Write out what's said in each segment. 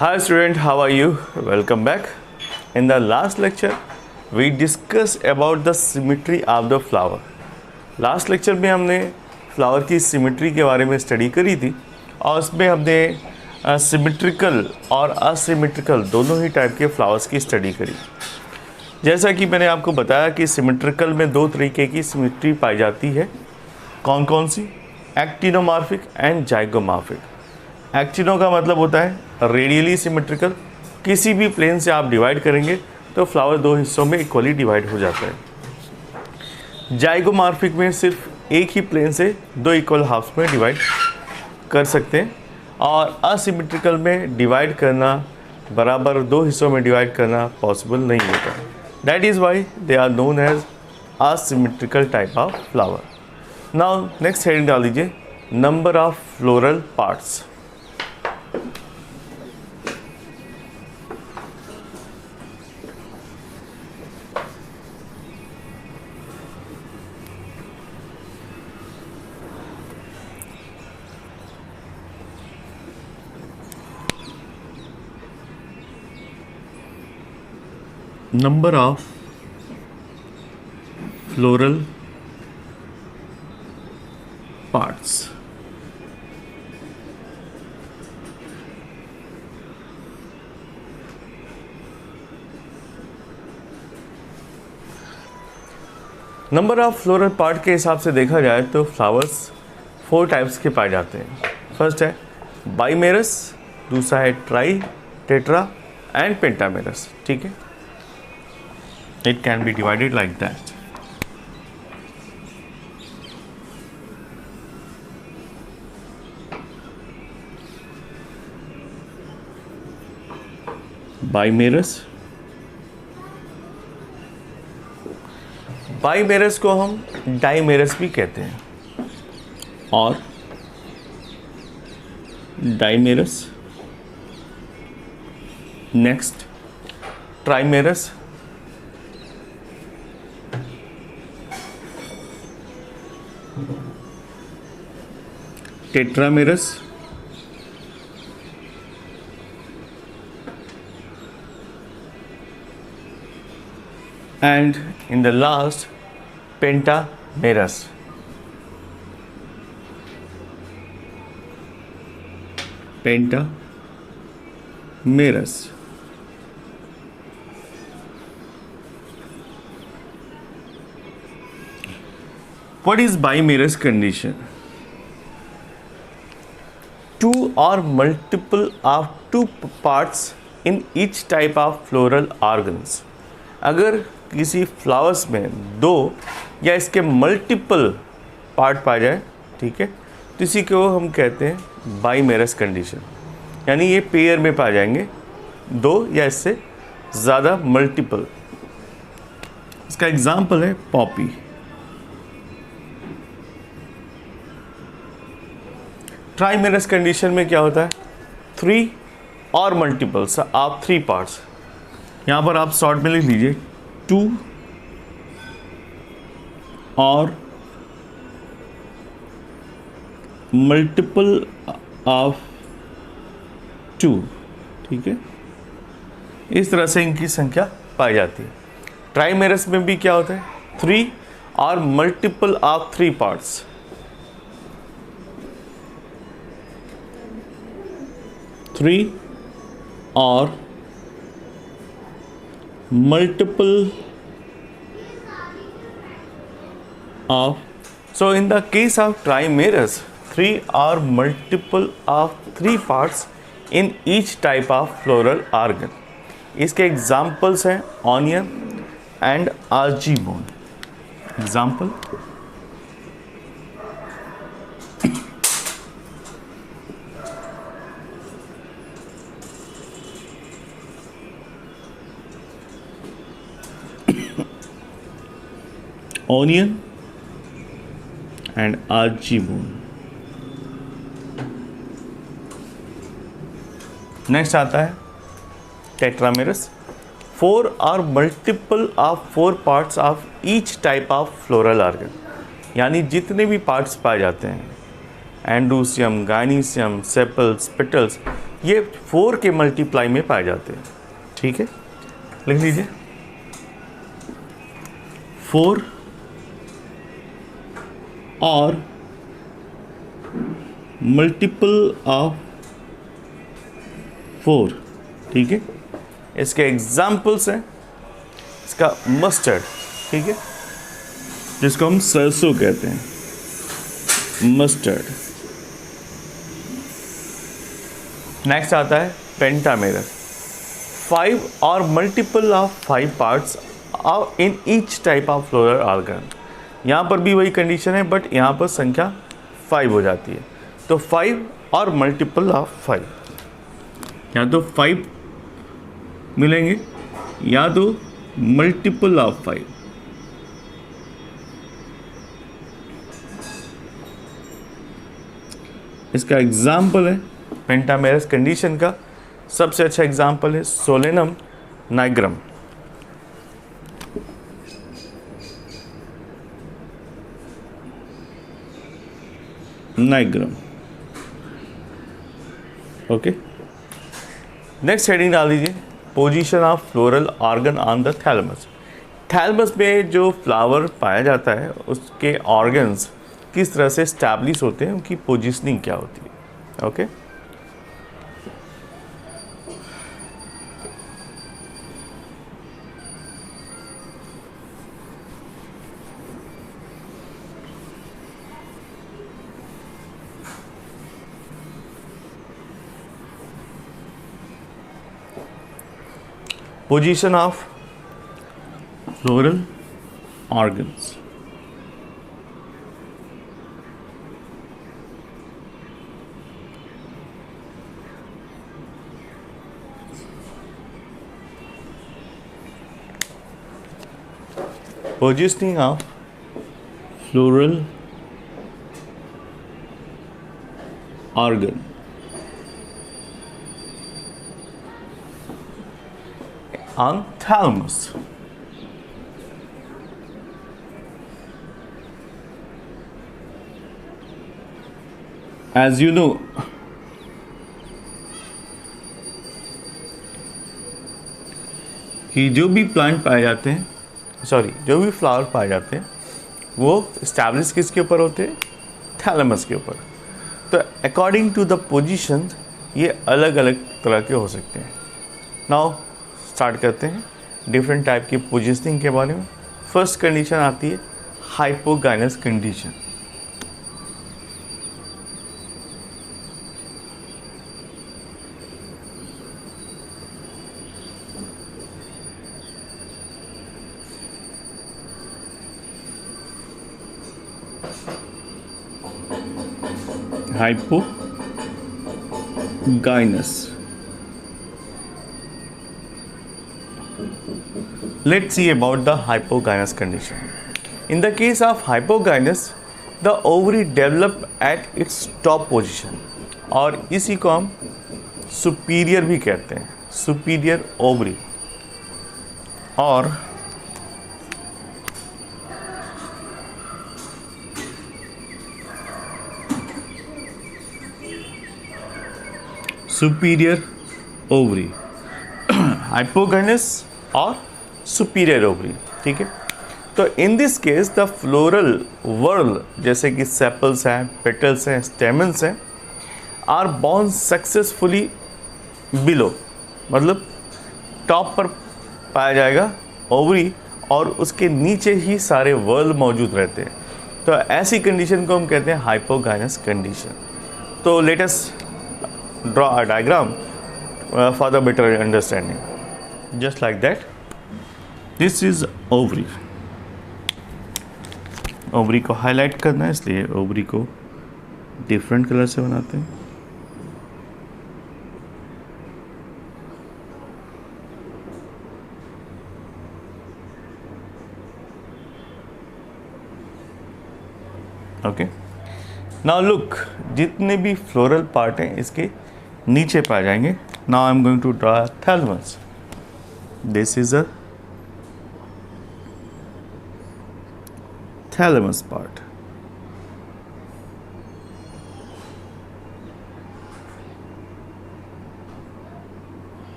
Hi student, how are you? Welcome back. In the last lecture, we discussed about the symmetry of the flower. Last lecture में हमने flower की symmetry के बारे में study करी थी और उसमें हमने सिमेट्रिकल और असिमेट्रिकल दोनों ही टाइप के फ्लावर्स की स्टडी करी। जैसा कि मैंने आपको बताया कि सिमेट्रिकल में दो तरीके की सिमेट्री पाई जाती है। कौन कौन सी? Actinomorphic and zygomorphic. एक्टिनो का मतलब होता है रेडियली सिमेट्रिकल, किसी भी प्लेन से आप डिवाइड करेंगे तो फ्लावर दो हिस्सों में इक्वली डिवाइड हो जाता है। जाइगोमॉर्फिक में सिर्फ एक ही प्लेन से दो इक्वल हाफ्स में डिवाइड कर सकते हैं और असिमेट्रिकल में डिवाइड करना, बराबर दो हिस्सों में डिवाइड करना पॉसिबल नहीं होता। That is why they are known as asymmetrical type of flower. Now next heading डाल दीजिए, number of floral parts. Number of floral parts. Number of floral part के हिसाब से देखा जाए तो फ्लावर्स 4 टाइप्स के पाए जाते हैं। फर्स्ट है बाइमेरस, दूसरा है ट्राई, टेट्रा एंड पेंटामेरस। ठीक है, it can be divided like that. बाइमेरस को हम डाइमेरस भी कहते हैं और dimerous. Next trimerous, tetramerous, and in the last pentamerus. Pentamerus. What is bimerous condition? Two or multiple of two parts in each type of floral organs. अगर किसी flowers में दो या इसके मल्टीपल पार्ट पाए जाए, ठीक है, तो इसी को हम कहते हैं बाइमेरस कंडीशन। यानी ये पेयर में पाए जाएंगे, दो या इससे ज़्यादा मल्टीपल। इसका एग्जाम्पल है पॉपी। ट्राइमेरस कंडीशन में क्या होता है? 3 और मल्टीपल्स ऑफ 3 पार्ट्स। यहाँ पर आप शॉर्ट में लिख लीजिए 2 और मल्टीपल ऑफ 2। ठीक है, इस तरह से इनकी संख्या पाई जाती है। ट्राइमेरस में भी क्या होता है? 3 और मल्टीपल ऑफ 3 पार्ट्स। थ्री और multiple of, so in the case of trimerous, 3 or multiple of 3 parts in each type of floral organ. इसके एग्जाम्पल्स हैं onion and Argemone. Example onion and argemone. Next आता है tetramerous, 4 or multiple of 4 parts of each type of floral organ, यानी जितने भी parts पाए जाते हैं एंडोसियम, गाइनीसियम, सेपल्स, पेटल्स, ये 4 के मल्टीप्लाई में पाए जाते हैं। ठीक है, लिख लीजिए 4 और मल्टीपल ऑफ 4। ठीक है, इसके एग्जाम्पल्स हैं, इसका मस्टर्ड, ठीक है, जिसको हम सरसों कहते हैं, मस्टर्ड। नेक्स्ट आता है पेंटामेरस, 5 और multiple of 5 parts in each type of floral organ. यहाँ पर भी वही कंडीशन है, बट यहाँ पर संख्या 5 हो जाती है। तो 5 और मल्टीपल ऑफ 5, या तो 5 मिलेंगे या तो मल्टीपल ऑफ 5। इसका एग्जाम्पल है पेंटामेरस कंडीशन का सबसे अच्छा एग्जाम्पल है Solanum nigrum. Nigrum, okay. Next heading डाल दीजिए, position of floral organ on the thalamus. Thalamus में जो फ्लावर पाया जाता है उसके ऑर्गन्स किस तरह से स्टैब्लिश होते हैं, उनकी पोजीशनिंग क्या होती है, okay. Position of floral organs. Positioning of floral organ on thalamus. As you know, कि जो भी प्लांट पाए जाते हैं, जो भी फ्लावर पाए जाते हैं वो इस्टेब्लिश किसके ऊपर होते हैं, थैलेमस के ऊपर। तो अकॉर्डिंग टू द पोजीशन ये अलग अलग तरह के हो सकते हैं। नाउ स्टार्ट करते हैं डिफरेंट टाइप की पोजीशनिंग के बारे में। फर्स्ट कंडीशन आती है hypogynous condition. Hypogynous. Let's see about the hypogynous condition. In the case of hypogynous, the ovary develop at its top position, और इसी को हम सुपीरियर भी कहते हैं, सुपीरियर ओवरी। और सुपीरियर ओवरी, हाइपोगाइनस और सुपीरियर ओवरी, ठीक है। तो in this case the floral whorl, जैसे कि सेपल्स हैं, पेटल्स हैं, स्टेमन्स हैं, आर बॉर्न सक्सेसफुली बिलो, मतलब टॉप पर पाया जाएगा ओवरी और उसके नीचे ही सारे वर्ल मौजूद रहते हैं। तो ऐसी कंडीशन को हम कहते हैं हाइपोगाइनस कंडीशन। तो let us draw a diagram for the better understanding. Just like that, this is ovary. ovary को हाईलाइट करना है, इसलिए ovary को डिफरेंट कलर से बनाते हैं। ओके, नाउ लुक, जितने भी फ्लोरल पार्ट हैं इसके नीचे पाए जाएंगे। Now I am going to draw thalamus. This is a thalamus part.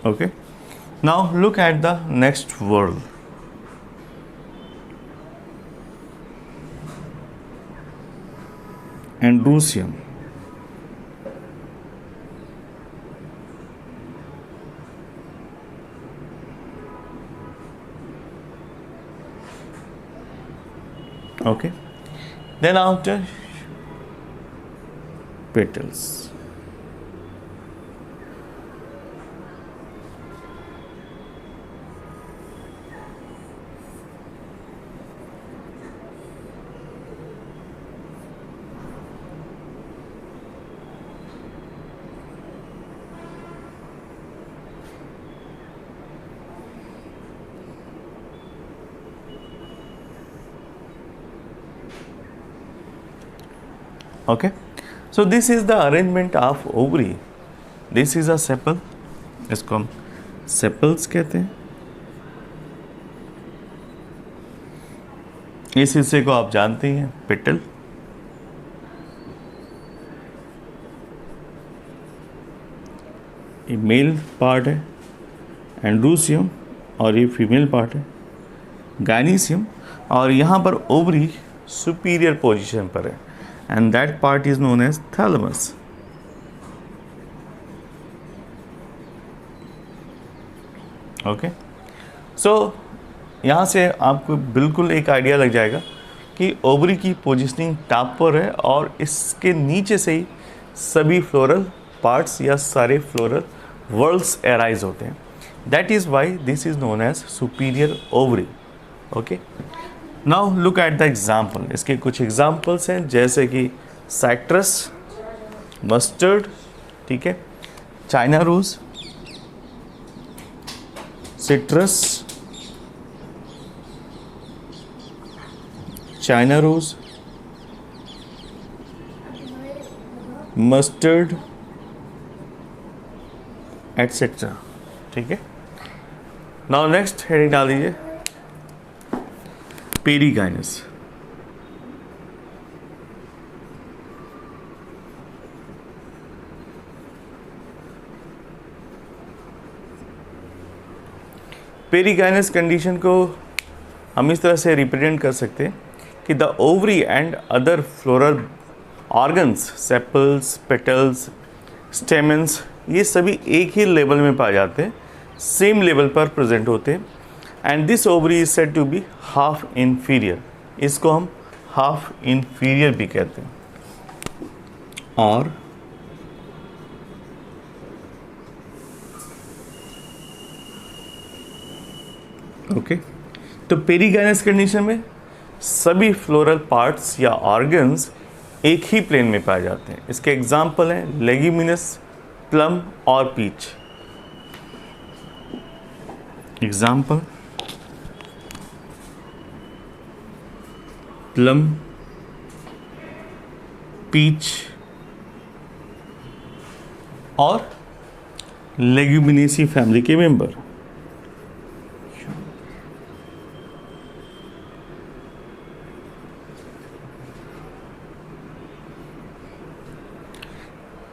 Okay, now look at the next word. Androecium. Okay, then after petals. Okay, so this is the arrangement of ovary. This is a sepal, इसको हम sepals कहते हैं. इस हिस्से को आप जानते हैं, पेटल. ये मेल पार्ट है एंड्रोसियम और ये फीमेल पार्ट है गायनीसियम, और यहाँ पर ओवरी सुपीरियर पोजीशन पर है and that part is known as thalamus. Okay, so यहाँ से आपको बिल्कुल एक आइडिया लग जाएगा कि ओवरी की पोजीशनिंग टॉप पर है और इसके नीचे से ही सभी फ्लोरल पार्ट्स या सारे फ्लोरल वर्ल्स एराइज होते हैं. That is why this is known as superior ovary. Okay, now look at the example. इसके कुछ एग्जाम्पल्स हैं जैसे कि साइट्रस, मस्टर्ड, ठीक है, China rose, citrus, China rose, mustard etcetera. ठीक है, नाउ नेक्स्ट हेडिंग डाल दीजिए पेरीगाइनस. पेरीगाइनस कंडीशन को हम इस तरह से रिप्रेजेंट कर सकते हैं कि the ovary and other floral organs, sepals, petals, stamens, ये सभी एक ही लेवल में पाए जाते हैं, सेम लेवल पर प्रेजेंट होते हैं. And this ovary is said to be half inferior. इसको हम हाफ इन्फीरियर भी कहते हैं. और ओके, तो पेरीगाइनस कंडीशन में सभी फ्लोरल पार्ट्स या ऑर्गन्स एक ही प्लेन में पाए जाते हैं. इसके एग्जाम्पल हैं लेग्यूमिनस, प्लम और पीच. एग्जाम्पल प्लम, पीच और लेग्यूमिनेसी फैमिली के मेंबर.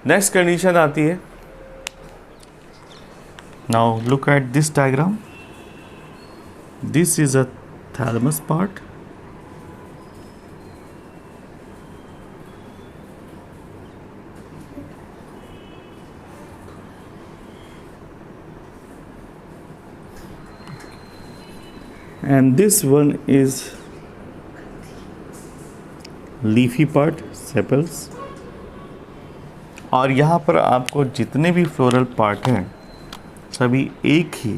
नेक्स्ट कंडीशन आती है, now look at this diagram. This is a thalamus part, and this one is leafy part, sepals. और यहाँ पर आपको जितने भी फ्लोरल पार्ट हैं सभी एक ही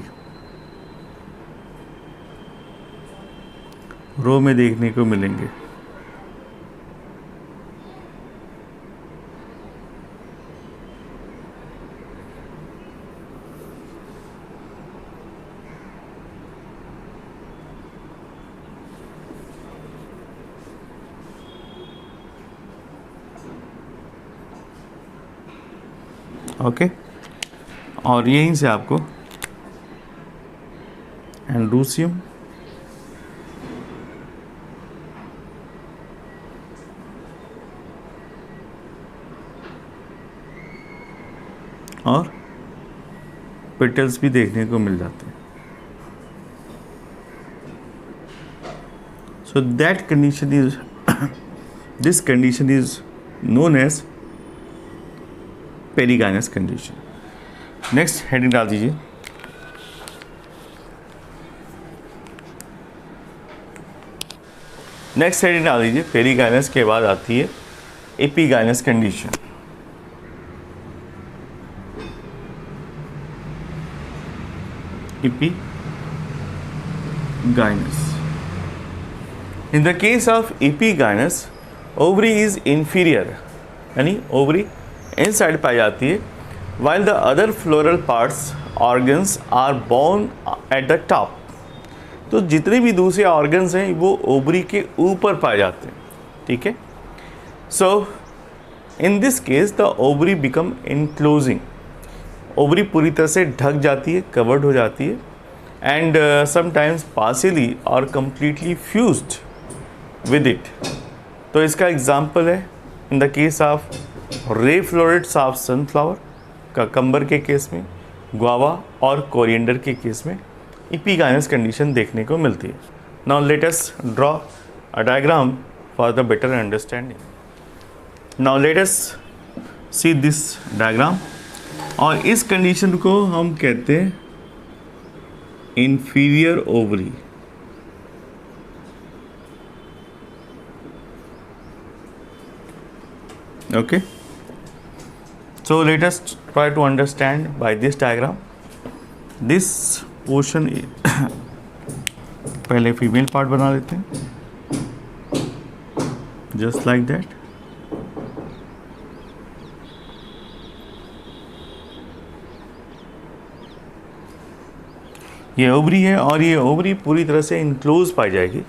रो में देखने को मिलेंगे. ओके, और यहीं से आपको एंड्रोसियम, और पेटल्स भी देखने को मिल जाते हैं। So that condition is this condition is known as perigynous condition. Next heading डाल दीजिए। नेक्स्ट हेडिंग डाल दीजिए। पेरिगाइनस के बाद आती है epigynous condition. Epigynous. In the case of epigynous, ovary is inferior, यानी ovary inside पाई जाती है, while the other floral parts organs are born at the top. तो जितने भी दूसरे ऑर्गन्स हैं वो ओवरी के ऊपर पाए जाते हैं, ठीक है। So in this case the ovary become enclosing, ovary पूरी तरह से ढक जाती है, कवर्ड हो जाती है, एंड समटाइम्स पार्शियली और कम्प्लीटली फ्यूज्ड विद इट। तो इसका एग्जाम्पल है इन the case of ray florets of sunflower, cucumber के केस में, गुआवा और कोरिएंडर के केस में एपिगाइनस कंडीशन देखने को मिलती है। Now let us draw a diagram for the better understanding. Now let us see this diagram, और इस कंडीशन को हम कहते हैं inferior ovary. Okay, so let us try to understand by this diagram. This portion पहले female part बना लेते हैं, जस्ट लाइक दैट। ये ओवरी है और ये ओवरी पूरी तरह से इनक्लोज पाई जाएगी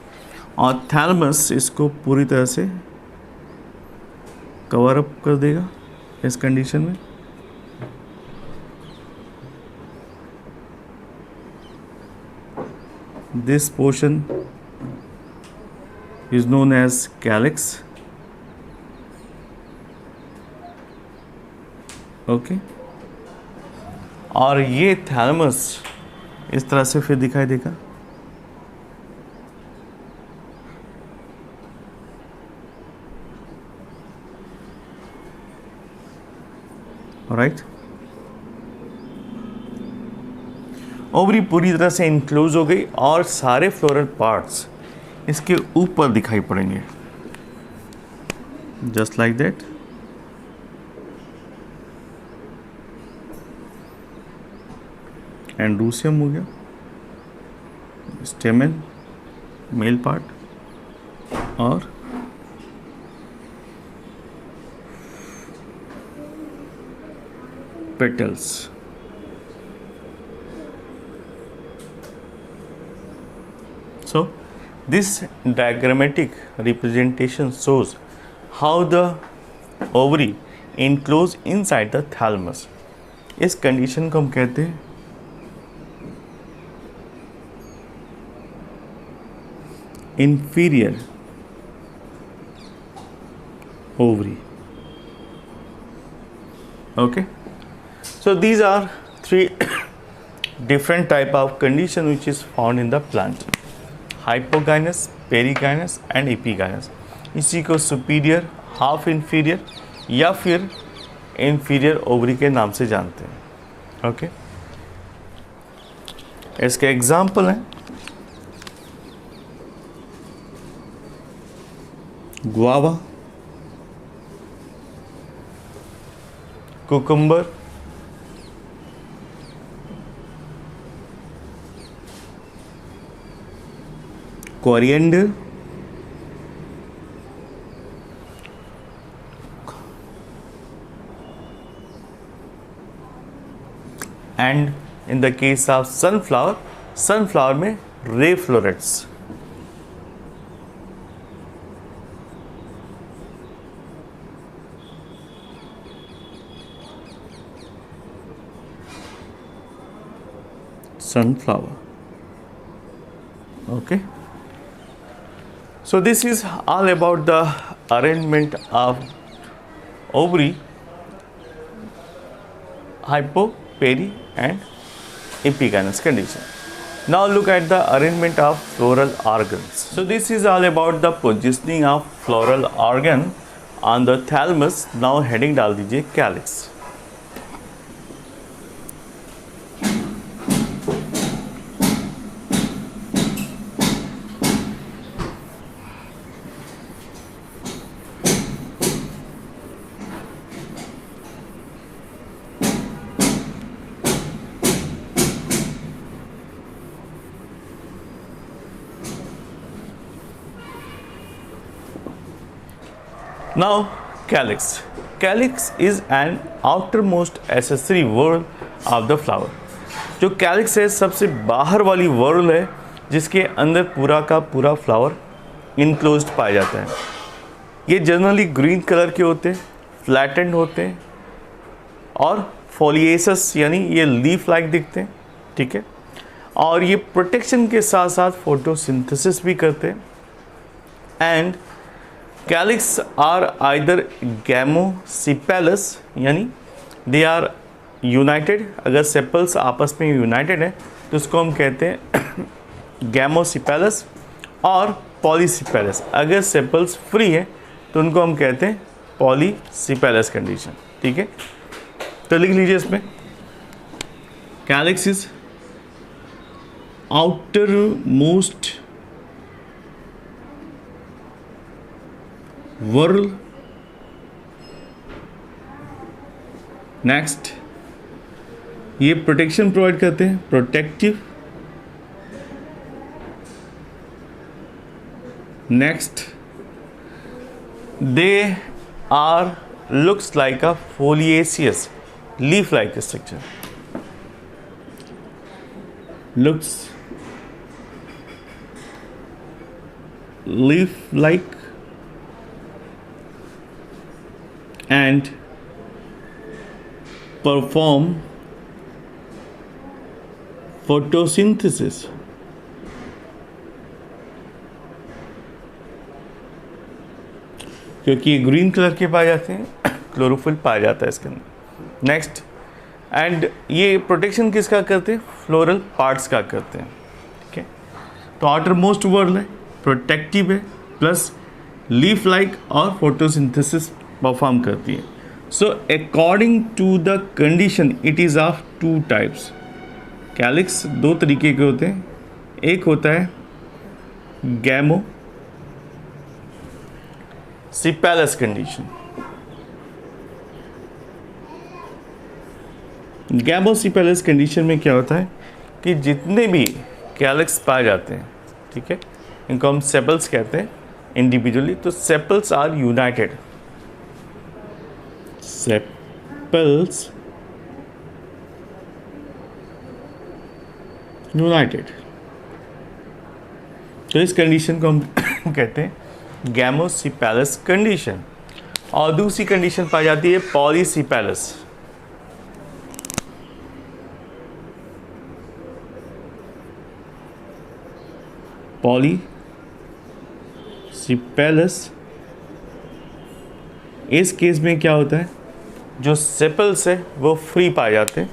और थैलमस इसको पूरी तरह से कवर अप कर देगा इस कंडीशन में। This portion is known as calyx. Okay, और ये थैलमस इस तरह से फिर दिखाई देगा। राइट, ओवरी पूरी तरह से इनक्लोज हो गई और सारे फ्लोरल पार्ट्स इसके ऊपर दिखाई पड़ेंगे, जस्ट लाइक दैट। एंड्रूसियम हो गया, स्टेमन मेल पार्ट, और petals. So this diagrammatic representation shows how the ovary enclose inside the thalamus. इस कंडीशन को हम कहते हैं inferior ovary. Okay, so these are three different type of condition which is found in the plant: hypogynous, perigynous and epigynous. इसी को superior, half inferior या फिर inferior ovary के नाम से जानते हैं। ओके, इसके एग्जाम्पल हैं guava, cucumber, coriander, and in the case of sunflower, sunflower में ray florets. Sunflower. Okay, so this is all about the arrangement of ovary, hypo, peri and epigynous condition. Now look at the arrangement of floral organs. So this is all about the positioning of floral organ on the thalamus. Now heading डाल दीजिए calyx. Now calyx. Calyx is an outermost accessory whorl of the flower. जो calyx है सबसे बाहर वाली whorl है जिसके अंदर पूरा का पूरा फ्लावर इनक्लोज्ड पाया जाता है. ये जनरली ग्रीन कलर के होते हैं, फ्लैटेंड होते हैं और फोलिएसस यानी ये लीफ लाइक दिखते हैं. ठीक है, और ये प्रोटेक्शन के साथ साथ फोटोसिंथेसिस भी करते हैं. And calyx are either gamosepalous यानी they are united. अगर सेपल्स आपस में यूनाइटेड है तो उसको हम कहते हैं gamosepalous और polycephalous. अगर सेपल्स फ्री है तो उनको हम कहते हैं polycephalous कंडीशन. ठीक है, तो लिख लीजिए इसमें calyx is outermost whorl. Next, ये प्रोटेक्शन प्रोवाइड करते हैं, protective. Next, they are looks like a foliaceous leaf like structure. Looks leaf like and perform photosynthesis. क्योंकि ये ग्रीन कलर के पाए जाते हैं, क्लोरोफिल पाया जाता है इसके अंदर. नेक्स्ट, एंड ये प्रोटेक्शन किसका करते हैं? फ्लोरल पार्ट्स का करते हैं. ठीक है, तो आउटर मोस्ट वर्ल है, प्रोटेक्टिव है, प्लस लीफ लाइक और फोटोसिंथेसिस परफॉर्म करती है. So according to the condition it is of two types. Calyx दो तरीके के होते हैं. एक होता है गैमोसेपैलस कंडीशन. गैमोसेपैलस कंडीशन में क्या होता है कि जितने भी कैलिक्स पाए जाते हैं, ठीक है, इनको हम सेपल्स कहते हैं इंडिविजुअली. तो sepals are united. Sepals united. तो इस कंडीशन को हम कहते हैं गैमोसेपैलस कंडीशन. और दूसरी कंडीशन पाई जाती है पॉलीसेपैलस. पॉलीसेपैलस, इस केस में क्या होता है, जो सेपल्स है वो फ्री पाए जाते हैं,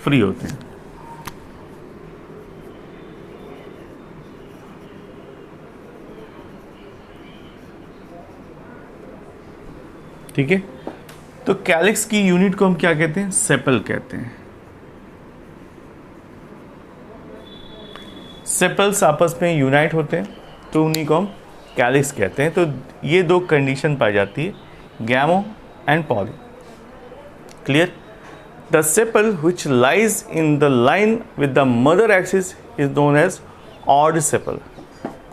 फ्री होते हैं. ठीक है, तो कैलिक्स की यूनिट को हम क्या कहते हैं? सेपल कहते हैं. सेपल्स आपस में यूनाइट होते हैं तो उन्हीं को हम कैलिक्स कहते हैं. तो ये दो कंडीशन पाई जाती है, gamo and poly. Clear? The sepal which lies in the line with the mother axis is known as odd sepal.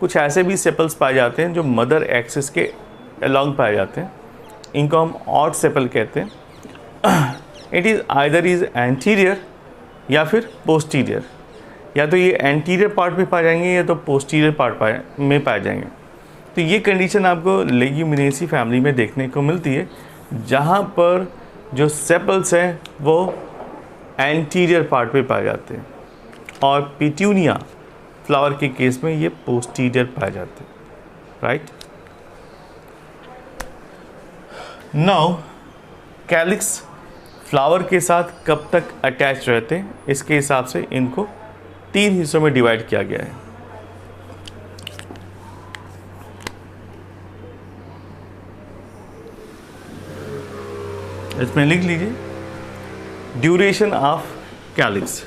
कुछ ऐसे भी सेपल्स पाए जाते हैं जो मदर एक्सिस के अलॉन्ग पाए जाते हैं, इनको हम ऑड सेपल कहते हैं. It is either is anterior या फिर पोस्टीरियर. या तो ये एंटीरियर पार्ट में पाए जाएंगे या तो पोस्टीरियर पार्ट में पाए जाएंगे. तो ये कंडीशन आपको लेग्यूमिनेसी फैमिली में देखने को मिलती है, जहाँ पर जो सेपल्स हैं वो एंटीरियर पार्ट पे पाए जाते हैं और पिट्यूनिया फ्लावर के केस में ये पोस्टीरियर पाए जाते हैं. राइट? नाउ कैलिक्स फ्लावर के साथ कब तक अटैच रहते हैं, इसके हिसाब से इनको 3 हिस्सों में डिवाइड किया गया है। इसमें लिख लीजिए duration of calyx.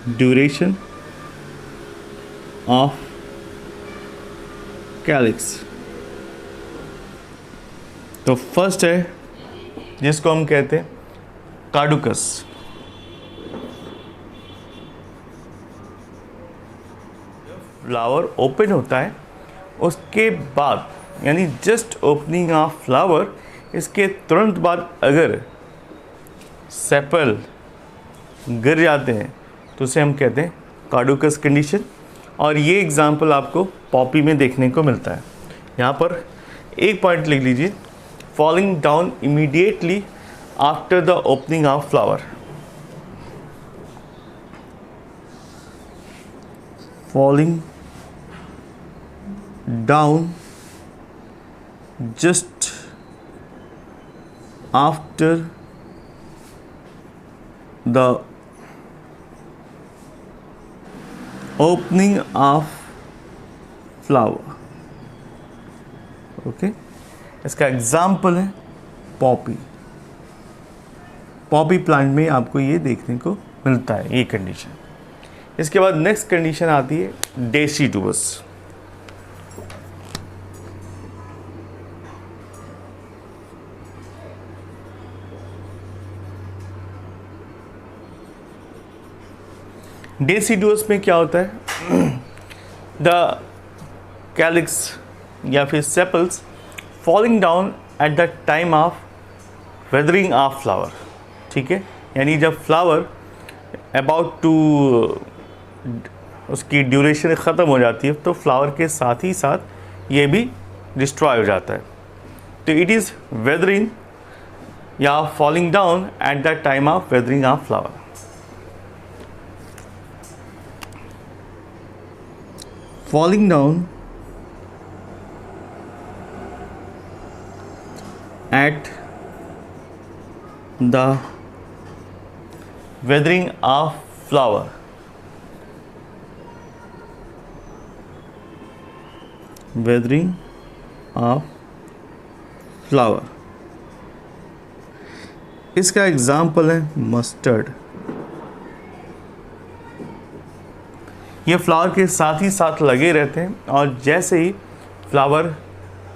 Duration of calyx. तो फर्स्ट है जिसको हम कहते हैं कार्डुकस। फ्लावर ओपन होता है उसके बाद, यानी जस्ट ओपनिंग ऑफ फ्लावर, इसके तुरंत बाद अगर सेपल गिर जाते हैं तो उसे हम कहते हैं कार्डुकस कंडीशन। और ये एग्जाम्पल आपको पॉपी में देखने को मिलता है। यहाँ पर एक पॉइंट लिख लीजिए, falling down immediately after the opening of flower. Falling down just after the opening of flower। Okay, इसका एग्जाम्पल है पॉपी। पॉपी प्लांट में आपको ये देखने को मिलता है, ये कंडीशन। इसके बाद नेक्स्ट कंडीशन आती है डेसिडुअस। डेसिडुअस में क्या होता है, द कैलिक्स या फिर sepals falling down at the time of weathering of flower. ठीक है, यानी जब फ्लावर अबाउट टू उसकी ड्यूरेशन ख़त्म हो जाती है तो फ्लावर के साथ ही साथ ये भी डिस्ट्रॉय हो जाता है। तो इट इज़ वेदरिंग या falling down at the time of weathering of flower. falling down at the weathering of flower। weathering of flower, इसका एग्जाम्पल है मस्टर्ड। ये फ्लावर के साथ ही साथ लगे रहते हैं और जैसे ही फ्लावर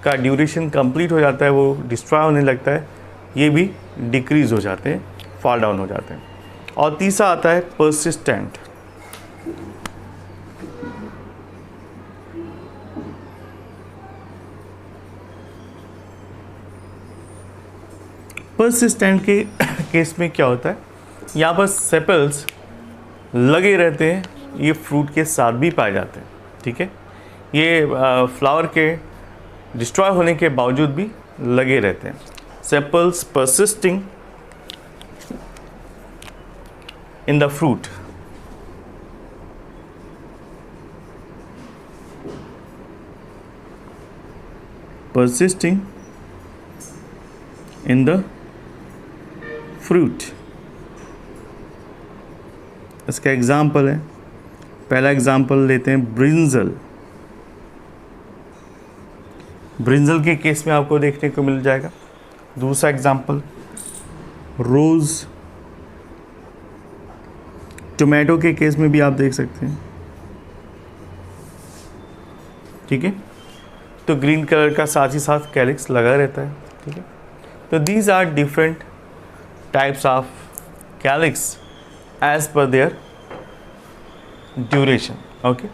का ड्यूरेशन कंप्लीट हो जाता है, वो डिस्ट्रॉय होने लगता है, ये भी डिक्रीज़ हो जाते हैं, फॉल डाउन हो जाते हैं। और तीसरा आता है पर्सिस्टेंट। पर्सिस्टेंट के केस में क्या होता है, यहाँ पर सेपल्स लगे रहते हैं, ये फ्रूट के साथ भी पाए जाते हैं। ठीक है, ये फ्लावर के डिस्ट्रॉय होने के बावजूद भी लगे रहते हैं। Sepals persisting in the fruit. persisting in the fruit। इसका एग्जाम्पल है, पहला एग्जाम्पल लेते हैं ब्रिंजल। ब्रिंजल के केस में आपको देखने को मिल जाएगा। दूसरा एग्जाम्पल रोज़। टोमेटो के केस में भी आप देख सकते हैं। ठीक है, तो ग्रीन कलर का साथ ही साथ कैलिक्स लगा रहता है। ठीक है, तो these are different types of calyx as per their duration. Okay.